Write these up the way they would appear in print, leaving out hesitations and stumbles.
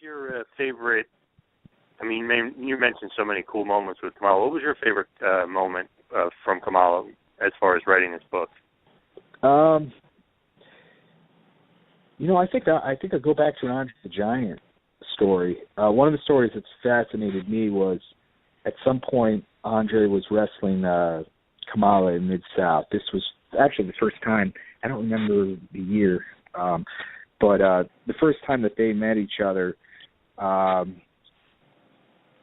your favorite? I mean, you mentioned so many cool moments with Kamala. What was your favorite moment from Kamala as far as writing this book? I think I go back to an Andre the Giant story. One of the stories that's fascinated me was at some point Andre was wrestling Kamala in Mid-South. This was actually the first time. I don't remember the year, but the first time that they met each other,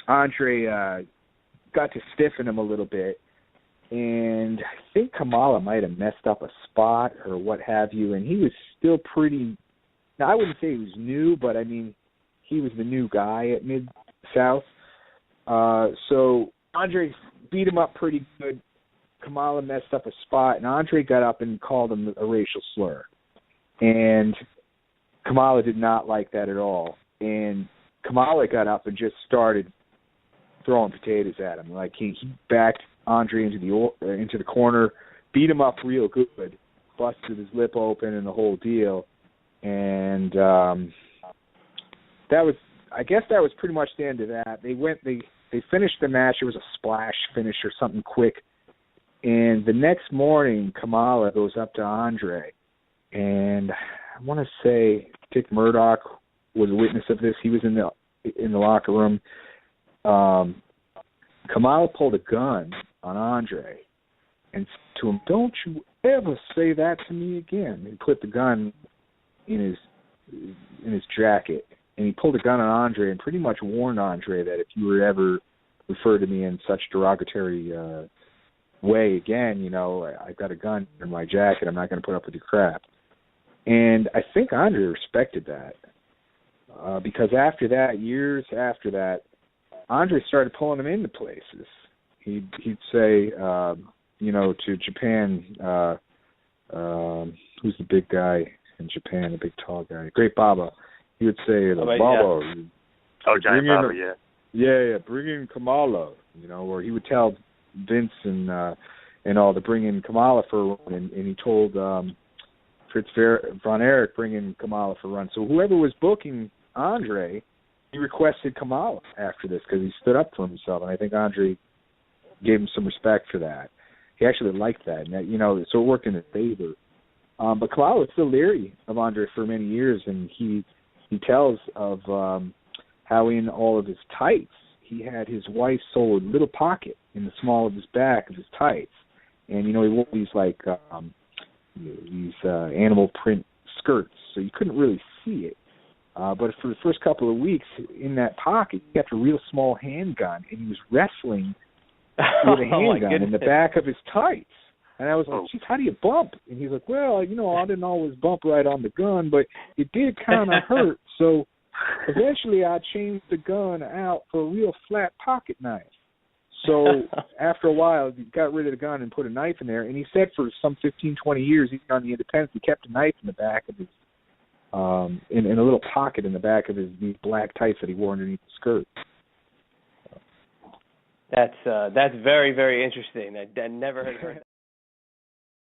Andre got to stiffen him a little bit, and I think Kamala might have messed up a spot or what have you, and he was still pretty. Now, I wouldn't say he was new, but I mean, he was the new guy at Mid-South. So Andre beat him up pretty good. Kamala messed up a spot, and Andre got up and called him a racial slur. And Kamala did not like that at all. And Kamala got up and just started throwing potatoes at him. Like he backed Andre into the corner, beat him up real good, busted his lip open and the whole deal. And that was pretty much the end of that. They finished the match. It was a splash finish or something quick. And the next morning, Kamala goes up to Andre, and I want to say Dick Murdoch was a witness of this. He was in the locker room. Kamala pulled a gun on Andre and said to him, "Don't you ever say that to me again." He put the gun in his jacket, and he pulled a gun on Andre and pretty much warned Andre that if you were ever refer to me in such derogatory way again, I've got a gun in my jacket. I'm not going to put up with your crap. And I think Andre respected that because after that, years after that, Andre started pulling him into places. He'd say, to Japan, who's the big guy in Japan, the big tall guy, Great Baba. He would say, Baba. Yeah. Oh, Giant Baba, yeah. Yeah, bring in Kamala, or he would tell Vince and all to bring in Kamala for a run, and he told Fritz von Erich bring in Kamala for a run. So whoever was booking Andre, he requested Kamala after this because he stood up for himself, and I think Andre gave him some respect for that. He actually liked that, and that, so it worked in his favor. But Kamala was still leery of Andre for many years, and he tells of how in all of his tights, he had his wife sew a little pocket in the small of his back of his tights. And, he wore these, these animal print skirts, so you couldn't really see it. But for the first couple of weeks, in that pocket, he kept a real small handgun, and he was wrestling with a handgun in the back of his tights. And I was like, geez, how do you bump? And he's like, well, I didn't always bump right on the gun, but it did kind of hurt. So eventually I changed the gun out for a real flat pocket knife. So after a while, he got rid of the gun and put a knife in there. And he said for some 15, 20 years, even on the Independence, he kept a knife in the back of his, in a little pocket in the back of these black tights that he wore underneath the skirt. That's very, very interesting. I never heard that.